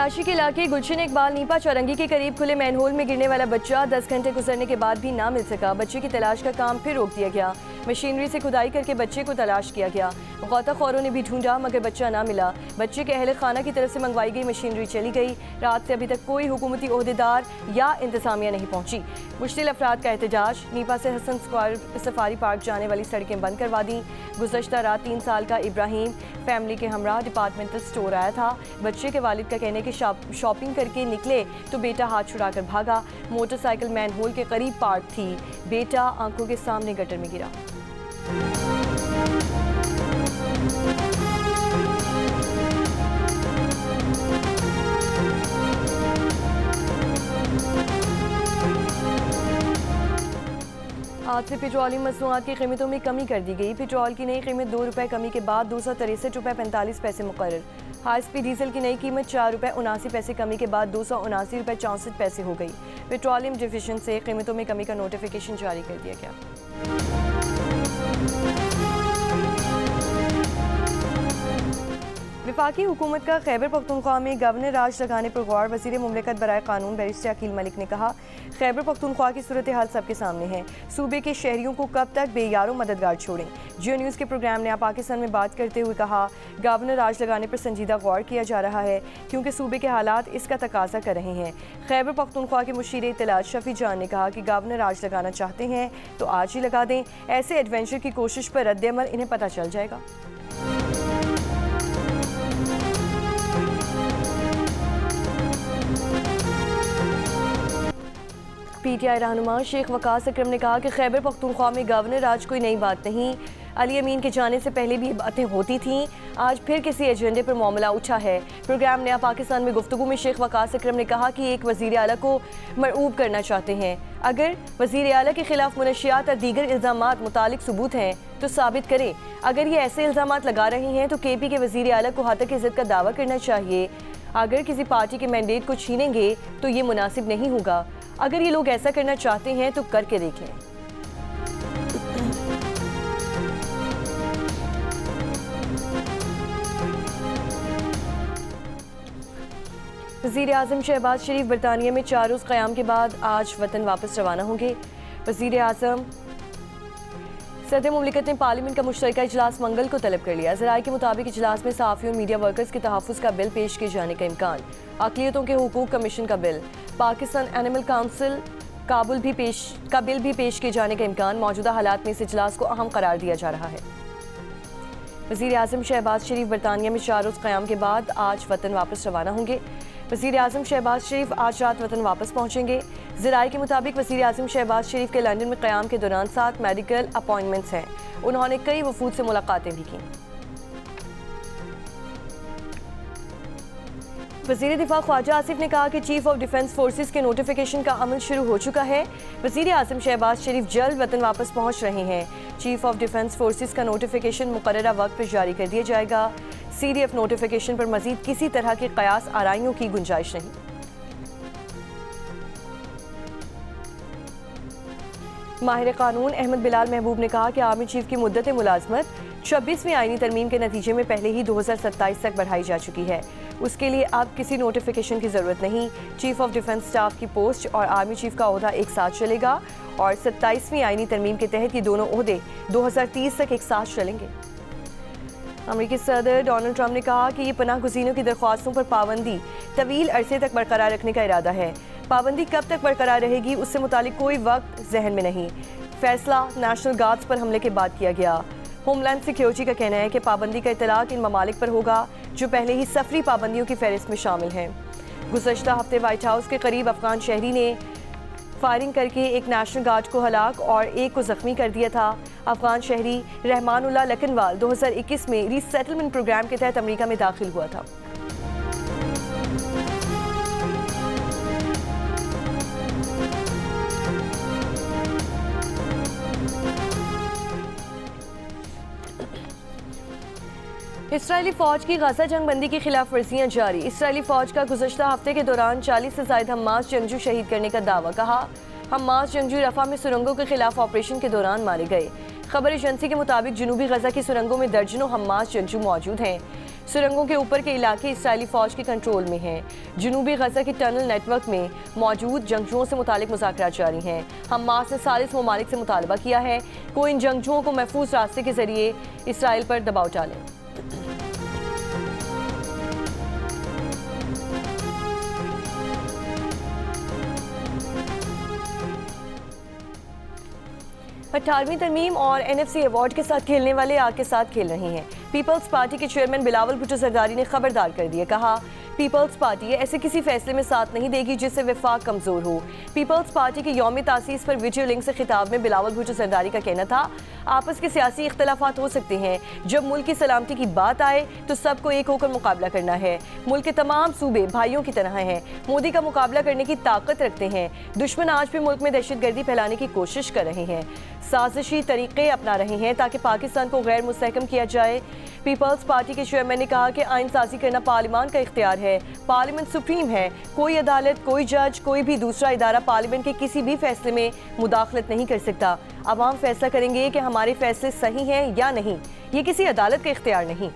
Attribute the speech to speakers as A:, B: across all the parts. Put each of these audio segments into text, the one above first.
A: कराची के इलाके गुलशन इकबाल नीपा चौरंगी के करीब खुले मैनहोल में गिरने वाला बच्चा 10 घंटे गुजरने के बाद भी ना मिल सका। बच्चे की तलाश का काम फिर रोक दिया गया। मशीनरी से खुदाई करके बच्चे को तलाश किया गया। गौताखोरों ने भी ढूंढा मगर बच्चा ना मिला। बच्चे के अहल खाना की तरफ से मंगवाई गई मशीनरी चली गई। रात से अभी तक कोई हुकूमती ओहदेदार या इंतजामिया नहीं पहुंची। मुश्तिल अफराद का एहतजाज। नीपा से हसन स्क्वायर सफारी पार्क जाने वाली सड़कें बंद करवा दी। गुज़श्ता रात 3 साल का इब्राहिम फैमिली के हमरा डिपार्टमेंटल स्टोर आया था। बच्चे के वालिद का कहने कि शॉपिंग करके निकले तो बेटा हाथ छुड़ाकर भागा। मोटरसाइकिल मैनहोल के करीब पार्क थी। बेटा आंखों के सामने गटर में गिरा। आज से पेट्रोलियम मसनूआत की कीमतों में कमी कर दी गई। पेट्रोल की नई कीमत 2 रुपये कमी के बाद 263 रुपये 45 पैसे मुकर्रर। हाई स्पीड डीजल की नई कीमत 4 रुपये 79 पैसे कमी के बाद 279 रुपये 64 पैसे हो गई। पेट्रोलियम डिवीजन से कीमतों में कमी का नोटिफिकेशन जारी कर दिया गया। वफाकी हुकूमत का खैबर पख्तूनख्वा में गवर्नर राज लगाने पर गौर। वज़ीर मुमलिकत बराए कानून बैरिस्टर अकील मलिक ने कहा, खैबर पख्तूनख्वा की सूरत हाल सबके सामने है। सूबे के शहरियों को कब तक बेयारो मददगार छोड़ें। जियो न्यूज़ के प्रोग्राम नया पाकिस्तान में बात करते हुए कहा, गवर्नर राज लगाने पर संजीदा गौर किया जा रहा है क्योंकि सूबे के हालात इसका तकाजा कर रहे हैं। खैबर पख्तूनख्वा के मुशीर इत्तलात शफी जान ने कहा कि गवर्नर राज लगाना चाहते हैं तो आज ही लगा दें। ऐसे एडवेंचर की कोशिश पर रद्द-ए-अमल इन्हें पता चल जाएगा। पीटीआई रहनुमा शेख वकास अकरम ने कहा कि खैबर पख्तूनख्वा में गवर्नर राज कोई नई बात नहीं। अली अमीन के जाने से पहले भी बातें होती थीं। आज फिर किसी एजेंडे पर मामला उठा है। प्रोग्राम नया पाकिस्तान में गुफ्तगू में शेख वकास अकरम ने कहा कि एक वज़ीर आला को मरऊब करना चाहते हैं। अगर वज़ीर आला के खिलाफ मुनशियात और दीगर इल्ज़ामात मुतालिक सबूत हैं तो साबित करें। अगर ये ऐसे इल्ज़ामात लगा रही हैं तो KP के वज़ीर आला को हतक इज़्ज़त का दावा करना चाहिए। अगर किसी पार्टी के मैंडेट को छीनेंगे तो ये मुनासिब नहीं होगा। अगर ये लोग ऐसा करना चाहते हैं तो करके देखें। वज़ीर आज़म शहबाज शरीफ बरतानिया में 4 रोज़ क़याम के बाद आज वतन वापस रवाना होंगे। वज़ीर आज़म सदर मुमलिकत ने पार्लियामेंट का मुश्तरका इजलास मंगल को तलब कर लिया। ज़राए के मुताबिक इजलास में सहाफ़ियों और मीडिया वर्कर्स के तहफ़्फ़ुज़ का बिल पेश किए जाने का इम्कान। अक़लियतों के हुकूक़ कमीशन का बिल, पाकिस्तान एनिमल काउंसिल का बिल भी पेश किए जाने का इम्कान। मौजूदा हालात में इस इजलास को अहम करार दिया जा रहा है। वज़ीर आज़म शहबाज शरीफ बरतानिया में 4 रोज़ क़याम के बाद आज वतन वापस रवाना होंगे। वज़ीर आज़म शहबाज शरीफ आज रात वतन वापस पहुँचेंगे। ज़राए के मुताबिक वज़ीर आज़म शहबाज शरीफ के लंदन में क़याम के दौरान 7 मेडिकल अपॉइंटमेंट्स हैं। उन्होंने कई वफूद से मुलाकातें भी की। वज़ीर दिफा ख्वाजा आसिफ ने कहा कि चीफ ऑफ डिफेंस फोर्सेस के नोटिफिकेशन का अमल शुरू हो चुका है। वज़ीर आज़म शहबाज शरीफ जल्द वतन वापस पहुँच रहे हैं। चीफ ऑफ डिफेंस फोर्सेस का नोटिफिकेशन मुकर्ररा वक्त पर जारी कर दिया जाएगा। CDF नोटिफिकेशन पर मज़ीद किसी तरह की क़यास आराइयों की गुंजाइश नहीं। माहिर कानून अहमद बिलाल महबूब ने कहा कि आर्मी चीफ की मुद्दत मुलाजमत 26वीं आईनी तरमीम के नतीजे में पहले ही 2027 तक बढ़ाई जा चुकी है। उसके लिए अब किसी नोटिफिकेशन की ज़रूरत नहीं। चीफ ऑफ डिफेंस स्टाफ की पोस्ट और आर्मी चीफ का ओहदा एक साथ चलेगा और 27वीं आईनी तरमीम के तहत ये दोनों ओहदे 2030 तक एक साथ चलेंगे। अमेरिकी सदर डोनाल्ड ट्रंप ने कहा कि ये पनाह गुज़ीनों की दरख्वास्तों पर पाबंदी तवील अरसे तक बरकरार रखने का इरादा है। पाबंदी कब तक बरकरार रहेगी उससे मुतालिक कोई वक्त जहन में नहीं। फैसला नेशनल गार्ड्स पर हमले के बाद किया गया। होमलैंड सिक्योरिटी का कहना है कि पाबंदी का इतलाक इन ममालिक पर होगा जो पहले ही सफरी पाबंदियों की फहरिस्त में शामिल हैं। गुज़श्ता हफ्ते व्हाइट हाउस के करीब अफगान शहरी ने फायरिंग करके एक नेशनल गार्ड को हलाक और एक को ज़ख्मी कर दिया था। अफगान शहरी रहमानुल्लाह लखनवाल 2021 में रीसेटलमेंट प्रोग्राम के तहत अमेरिका में दाखिल हुआ था। इसराइली फ़ौज की गज़ा जंग बंदी की खिलाफ वर्जियाँ जारी। इसराइली फ़ौज का गुज़श्ता हफ्ते के दौरान 40 से ज़ायद हमास जंगजू शहीद करने का दावा। कहा, हमास जंगजू रफ़ा में सुरंगों के खिलाफ ऑपरेशन के दौरान मारे गए। खबर एजेंसी के मुताबिक जनूबी गजा की सुरंगों में दर्जनों हमास जंगजू मौजूद हैं। सुरंगों के ऊपर के इलाके इसराइली फौज के कंट्रोल में हैं। जनूबी गजा के टनल नेटवर्क में मौजूद जंगजुओं से मुतालिक मुज़ाकरात जारी हैं। हमास ने 40 ममालिक से मुतालबा किया है को इन जंगजुओं को महफूज रास्ते के जरिए इसराइल पर दबाव डालें। अठारहवीं तरमीम और NFC अवार्ड के साथ खेलने वाले आग के साथ खेल रहे हैं। पीपल्स पार्टी के चेयरमैन बिलावल भुट्टो जरदारी ने खबरदार कर दिया, कहा पीपल्स पार्टी ऐसे किसी फैसले में साथ नहीं देगी जिससे वफाक कमजोर हो। पीपल्स पार्टी के यौम तासीस पर वीडियो लिंक से खिताब में बिलावल भुट्टो जरदारी का कहना था, आपस के सियासी इख्तलाफात हो सकते हैं, जब मुल्क की सलामती की बात आए तो सबको एक होकर मुकाबला करना है। मुल्क के तमाम सूबे भाइयों की तरह हैं, मोदी का मुकाबला करने की ताकत रखते हैं। दुश्मन आज भी मुल्क में दहशतगर्दी फैलाने की कोशिश कर रहे हैं, साजिशी तरीके अपना रहे हैं ताकि पाकिस्तान को गैर मुस्तहकम किया जाए। पीपल्स पार्टी के चेयरमैन ने कहा कि आइन साजी करना पार्लियामान का इख्तियार है, पार्लियामेंट सुप्रीम है। कोई अदालत, कोई जज, कोई भी दूसरा इदारा पार्लियामेंट के किसी भी फैसले में मुदाखलत नहीं कर सकता। अवाम फैसला करेंगे कि हमारे फैसले सही हैं या नहीं, ये किसी अदालत का इख्तियार नहीं।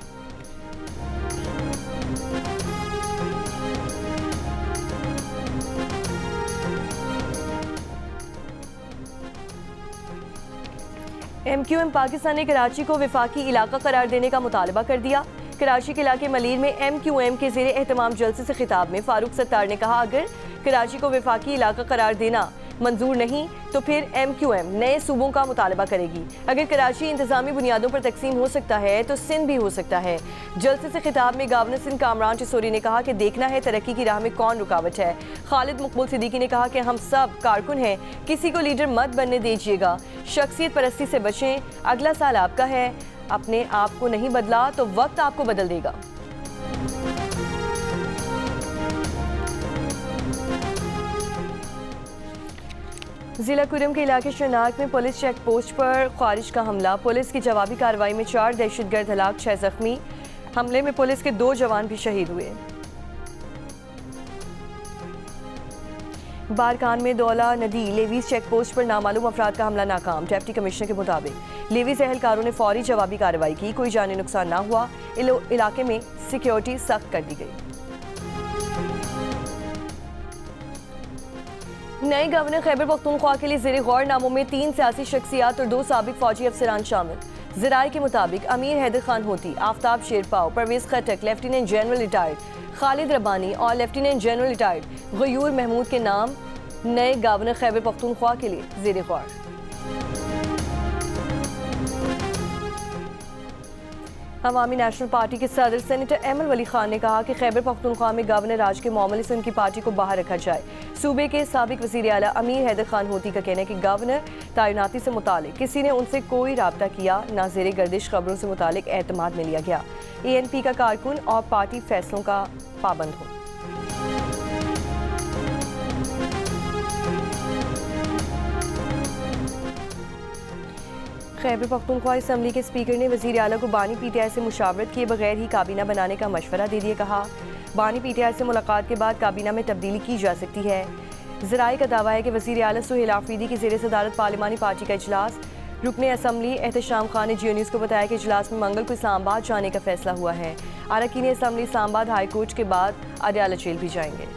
A: MQM पाकिस्तान ने कराची को वफाकी इलाका करार देने का मुतालबा कर दिया। कराची के इलाके मलीर में MQM के ज़ेरे एहतमाम जलसे से खिताब में फारूक सत्तार ने कहा, अगर कराची को वफाकी इलाका करार देना मंजूर नहीं तो फिर MQM नए सूबों का मुतालबा करेगी। अगर कराची इंतजामी बुनियादों पर तकसीम हो सकता है तो सिंध भी हो सकता है। जलसे से खिताब में गवर्नर सिंध कामरान चिसोरी ने कहा कि देखना है तरक्की की राह में कौन रुकावट है। खालिद मकबूल सिद्दीकी ने कहा कि हम सब कारकुन हैं, किसी को लीडर मत बनने दीजिएगा, शख्सियत परस्ती से बचें, अगला साल आपका है, अपने आप को नहीं बदला तो वक्त आपको बदल देगा। जिला कुरम के इलाके शनाक में पुलिस चेक पोस्ट पर खारिज का हमला, पुलिस की जवाबी कार्रवाई में 4 दहशतगर्द हलाक, 6 जख्मी। हमले में पुलिस के 2 जवान भी शहीद हुए। बारकान में दौला नदी लेवीज चेक पोस्ट पर नामालूम अफराद का हमला नाकाम, डिप्टी कमिश्नर के मुताबिक लेवीज एहलकारों ने फौरी जवाबी कार्रवाई की, कोई जानी नुकसान ना हुआ। इलाके में सिक्योरिटी सख्त कर दी गई। नए गवर्नर खैबर पख्तूनख्वा के लिए ज़ेरे गौर नामों में 3 सियासी शख्सियात और 2 साबिक फौजी अफसरान शामिल। ज़राए के मुताबिक अमीर Haider Khan Hoti, Aftab Sherpao, Pervez Khattak, lieutenant general retired Khalid Rabbani और lieutenant general retired Ghayur Mahmood के नाम नए गवर्नर खैबर पख्तूनख्वा के लिए ज़ेरे गौर। अवामी नेशनल पार्टी के सदर सेनेटर अहमद वली खान ने कहा कि खैबर पख्तूनख्वा में गवर्नर राज के मामले से उनकी पार्टी को बाहर रखा जाए। सूबे के साबिक वज़ीर आला अमीर हैदर खान होती का कहना है कि गवर्नर तैनाती से मुतालिक किसी ने उनसे कोई राब्ता किया, ना ज़ेरे गर्दिश खबरों से मुतालिक एतमाद में लिया गया। ANP का कारकुन और पार्टी फैसलों का पाबंद हो। खैबर पख्तूनख्वा असम्बली के स्पीकर ने वज़ीर आला को बानी PTI से मुशावरत किए बगैर ही काबीना बनाने का मशवरा दे दिया। कहा बानी PTI से मुलाकात के बाद काबीना में तब्दीली की जा सकती है। ज़राए का दावा है कि वज़ीर आला सुहेल आफरीदी की ज़ेरे सदारत पार्लिमानी पार्टी का इजलास, रुकने असम्बली एहतशाम खान ने जियो न्यूज़ को बताया कि इजलास में मंगल को इस्लामाबाद जाने का फैसला हुआ है। अरकान असम्बली इस्लामाबाद हाई कोर्ट के बाद अदालत जेल भी जाएंगे।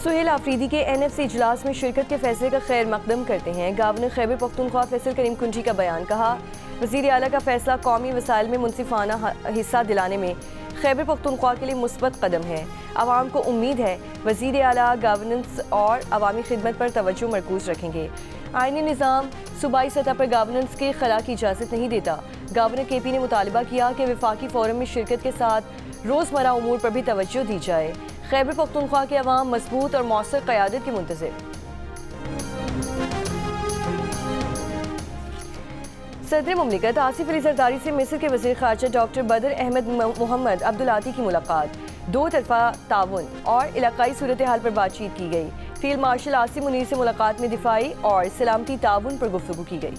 A: सुहेल आफरीदी के NFC इजलास में शिरकत के फैसले का खैर मकदम करते हैं गवर्नर खैबर पख्तूनख्वा फैसल करीम कुंजी का बयान। कहा वज़ीर आला का फैसला कौमी वसाइल में मुनसिफाना हिस्सा दिलाने में खैबर पख्तूनख्वा के लिए मुस्बत कदम है। आवाम को उम्मीद है वज़ीर आला गवर्नेंस और अवामी खिदमत पर तवज्जो मरकूज रखेंगे। आईनी निज़ाम सूबाई सतह पर गवर्नेंस के खला की इजाज़त नहीं देता। गवर्नर KP ने मुतालबा किया कि वफाकी फोरम में शिरकत के साथ रोज़मर्रा उमूर पर भी तवज्जो दी जाए। खैबर पख्तूनख्वा के अवाम मजबूत और मौसर क़यादत के मुंतज़िर। सदर मुमलिकत आसिफ अली जरदारी से मिस्र के वज़ीर ख़ारजा डॉक्टर बदर अहमद मोहम्मद अब्दुल-आती की मुलाकात, 2 तरफ़ा ताउन और इलाकाई सूरत हाल पर बातचीत की गई। फील्ड मार्शल आसिम मुनीर से मुलाकात में दिफाई और सलामती ताउन पर गुफ्तगू की गई।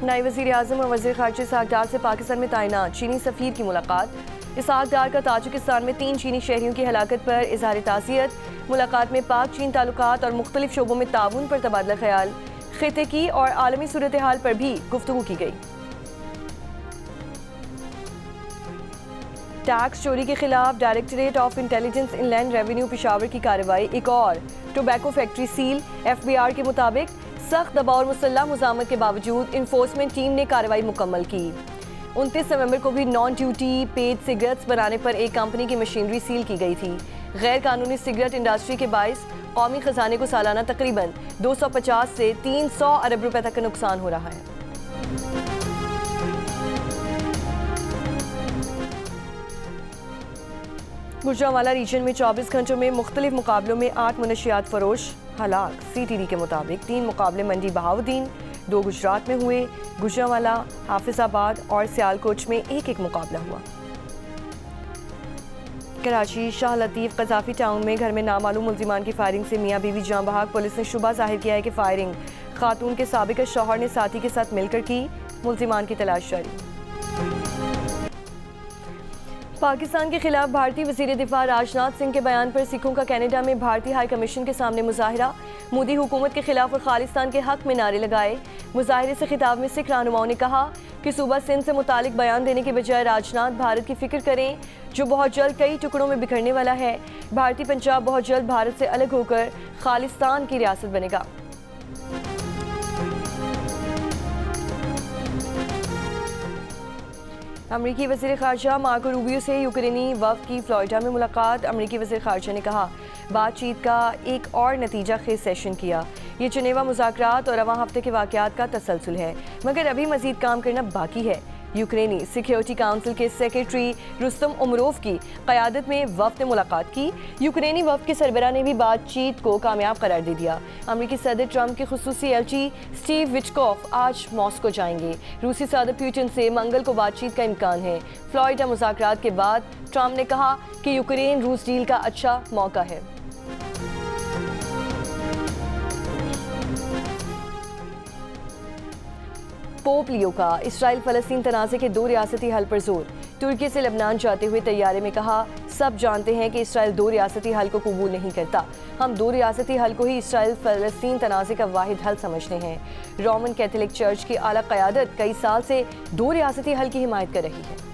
A: नायब वज़ीर आज़म और वज़ीर ख़ारजा इसहाक़ डार से पाकिस्तान में तैनात चीनी सफ़ीर की मुलाकात। इसहाक़ डार का ताजिकिस्तान में 3 चीनी शहरियों की हलाकत पर इज़हार ताज़ियत। मुलाकात में पाक चीन ताल्लुकात और मुख्तलिफ शोबों में ताउन पर तबादला ख्याल, खिते की और आलमी सूरत हाल पर भी गुफ्तगू की गई। टैक्स चोरी के खिलाफ directorate of intelligence inland revenue Peshawar की कार्रवाई। एक और टोबैको फैक्ट्री सील। FBR के मुताबिक सख्त दबाव और मुसल्लह मुज़ामत के बावजूद इन्फोर्समेंट टीम ने कार्रवाई मुकम्मल की। 29 नवंबर को भी नॉन ड्यूटी पेड सिगरेट्स बनाने पर एक कंपनी की मशीनरी सील की गई थी। गैर कानूनी सिगरेट इंडस्ट्री के बाइस कौमी खजाने को सालाना तकरीबन 250 से 300 अरब रुपए तक का नुकसान हो रहा है। गुजरांवाला रीजन में 24 घंटों में मुख्तलिफ मुकाबलों में 8 मुनशियात फरोश हलाक। CTD के मुताबिक 3 मुकाबले मंडी बहाउद्दीन, 2 गुजरात में हुए। गुजरांवाला, हाफिजाबाद और सियालकोट में एक मुकाबला हुआ। कराची शाह लतीफ़ कज़ाफ़ी टाउन में घर में नामालूम मुल्ज़िमान की फायरिंग से मियाँ बीवी जान बहक। पुलिस ने शुबा जाहिर किया है कि फायरिंग खातून के साबिक़ शौहर ने साथी के साथ मिलकर की। मुल्ज़िमान की तलाश जारी। पाकिस्तान के खिलाफ भारतीय वज़ीर दिफा राजनाथ सिंह के बयान पर सिखों का कनाडा में भारतीय हाई कमीशन के सामने मुजाहरा। मोदी हुकूमत के खिलाफ और खालिस्तान के हक में नारे लगाए। मुजाहरे से खिताब में सिख रहनुमाओं ने कहा कि सूबा सिंध से मुतालिक बयान देने के बजाय राजनाथ भारत की फिक्र करें जो बहुत जल्द कई टुकड़ों में बिखरने वाला है। भारतीय पंजाब बहुत जल्द भारत से अलग होकर खालिस्तान की रियासत बनेगा। अमरीकी वज़ीर ख़ारजा मार्को रूबियो से यूक्रेनी वफ़द की फ्लोरिडा में मुलाकात। अमरीकी वज़ीर ख़ारजा ने कहा बातचीत का एक और नतीजा खेज सेशन किया। ये जनेवा मुज़ाकरात और रवां हफ्ते के वाक़यात का तसलसल है, मगर अभी मज़ीद काम करना बाकी है। यूक्रेनी सिक्योरिटी काउंसिल के सेक्रेटरी रुस्तम उमरोव की क़यादत में वफ़द ने मुलाकात की। यूक्रेनी वफ़द के सरबराह ने भी बातचीत को कामयाब करार दे दिया। अमरीकी सदर ट्रंप के खुसूसी एलची स्टीव विटकॉफ आज मॉस्को जाएंगे। रूसी सदर पुतिन से मंगल को बातचीत का इम्कान है। फ्लोरिडा मुज़ाकरात के बाद ट्रंप ने कहा कि यूक्रेन रूस डील का अच्छा मौका है। पोप लियो का इसराइल फ़लस्तीन तनाज़े के 2 रियासती हल पर जोर। तुर्की से लबनान जाते हुए तैयारे में कहा सब जानते हैं कि इसराइल 2 रियासती हल को कबूल नहीं करता। हम 2 रियासती हल को ही इसराइल फ़लस्तीन तनाज़े का वाहिद हल समझते हैं। रोमन कैथोलिक चर्च की आला क़यादत कई साल से 2 रियासती हल की हिमायत कर रही है।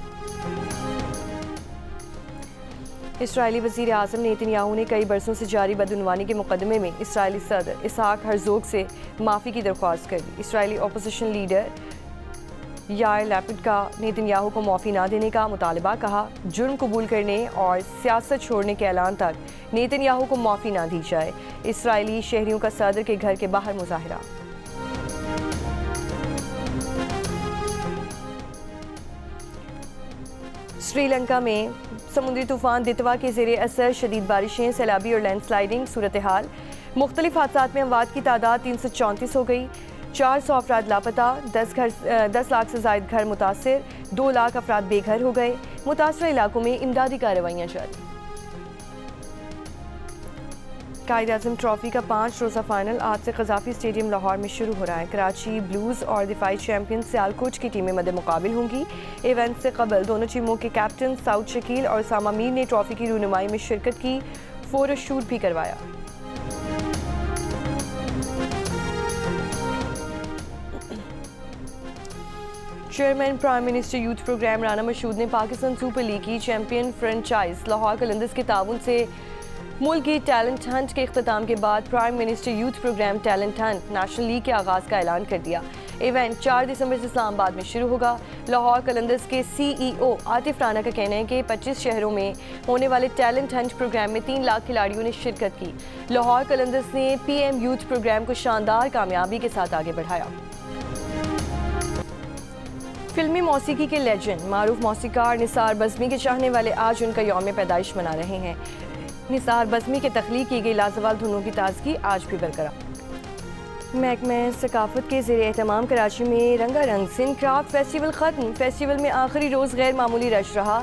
A: इसराइली वज़ीर आज़म नेतन्याहू ने कई बरसों से जारी बदउनवानी के मुकदमे में इसराइली सदर इसहाक हर्जोग से माफ़ी की दरख्वास्त कर दी। इसराइली अपोजिशन लीडर यार लैपिड का नेतन्याहू को माफ़ी ना देने का मुतालबा। कहा जुर्म कबूल करने और सियासत छोड़ने के ऐलान तक नेतन्याहू को माफ़ी ना दी जाए। इसराइली शहरियों का सदर के घर के बाहर मुजाहरा। श्रीलंका में समुद्री तूफान दितवा के ज़ेरे असर शदीद बारिशें, सैलाबी और लैंडस्लाइडिंग सूरत हाल। मुख्तलिफ हादसात में अमवात की तादाद 334 हो गई। 400 अफराद लापता, 10 लाख से ज़ायद घर मुतासर, 2 लाख अफराद बेघर हो गए। मुतासर इलाकों में इमदादी कार्रवाइयाँ जारी। कायद-ए-आज़म ट्रॉफी का 5 रोज़ा फाइनल आज से क़ज़ाफ़ी स्टेडियम लाहौर में शुरू हो रहा है। कराची ब्लूज़ और दिफाई चैंपियन सियालकोट की टीमें मद्दे मुकाबिल होंगी। इवेंट से कबल दोनों टीमों के कैप्टन साउद शकील और उसामा मीर ने ट्रॉफी की रूनुमाई में शिरकत की, फोटो शूट भी करवाया। Chairman prime minister youth program Rana Mashhood ने पाकिस्तान सुपर लीग की चैंपियन फ्रेंचाइज लाहौर कलंदर्स के ताउन से मुल्क की टैलेंट हंट के इख्तिताम के बाद prime minister youth program talent hunt national league के आगाज़ का ऐलान कर दिया। इवेंट 4 दिसंबर से इस्लामाबाद में शुरू होगा। लाहौर कलंदर्स के CEO आतिफ राना का कहना है कि 25 शहरों में होने वाले टैलेंट हंट प्रोग्राम में 3 लाख खिलाड़ियों ने शिरकत की। लाहौर कलंदर्स ने PM यूथ प्रोग्राम को शानदार कामयाबी के साथ आगे बढ़ाया। फिल्मी मौसीकी के लेजेंड मारूफ मौसीकार निसार बज़मी के चाहने वाले आज उनका यौम पैदाइश मना रहे हैं। निसार बज़मी के तख्लीक की गई लाजवाब धुनों की ताजगी आज भी बरकरार। महकमा सकाफत के ज़ेरे एहतमाम कराची में रंगारंग सिंध क्राफ्ट फेस्टिवल ख़त्म। फेस्टिवल में आखिरी रोज़ गैर मामूली रश रहा।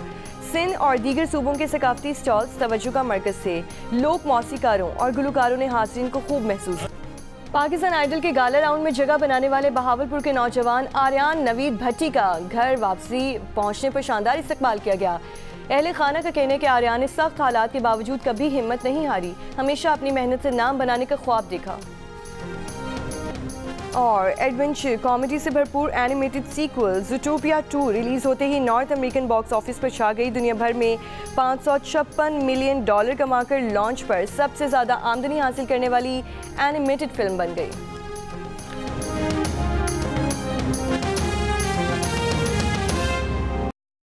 A: सिंध और दीगर सूबों के सकाफती स्टॉल्स तवज्जो का मरकज़ थे। लोक मौसीकारों और गुलकारों ने हाज़रीन को खूब महसूस पाकिस्तान आइडल के गाला राउंड में जगह बनाने वाले बहावलपुर के नौजवान आर्यान नवीद भट्टी का घर वापसी पहुंचने पर शानदार इस्तकबाल किया गया। अहले खाना का कहने के आर्यान ने सख्त हालात के बावजूद कभी हिम्मत नहीं हारी, हमेशा अपनी मेहनत से नाम बनाने का ख्वाब देखा। और एडवेंचर कॉमेडी से भरपूर एनिमेटेड सीक्वल ज़ूटोपिया 2 रिलीज़ होते ही नॉर्थ अमेरिकन बॉक्स ऑफिस पर छा गई। दुनिया भर में $556 मिलियन कमाकर लॉन्च पर सबसे ज़्यादा आमदनी हासिल करने वाली एनिमेटेड फिल्म बन गई।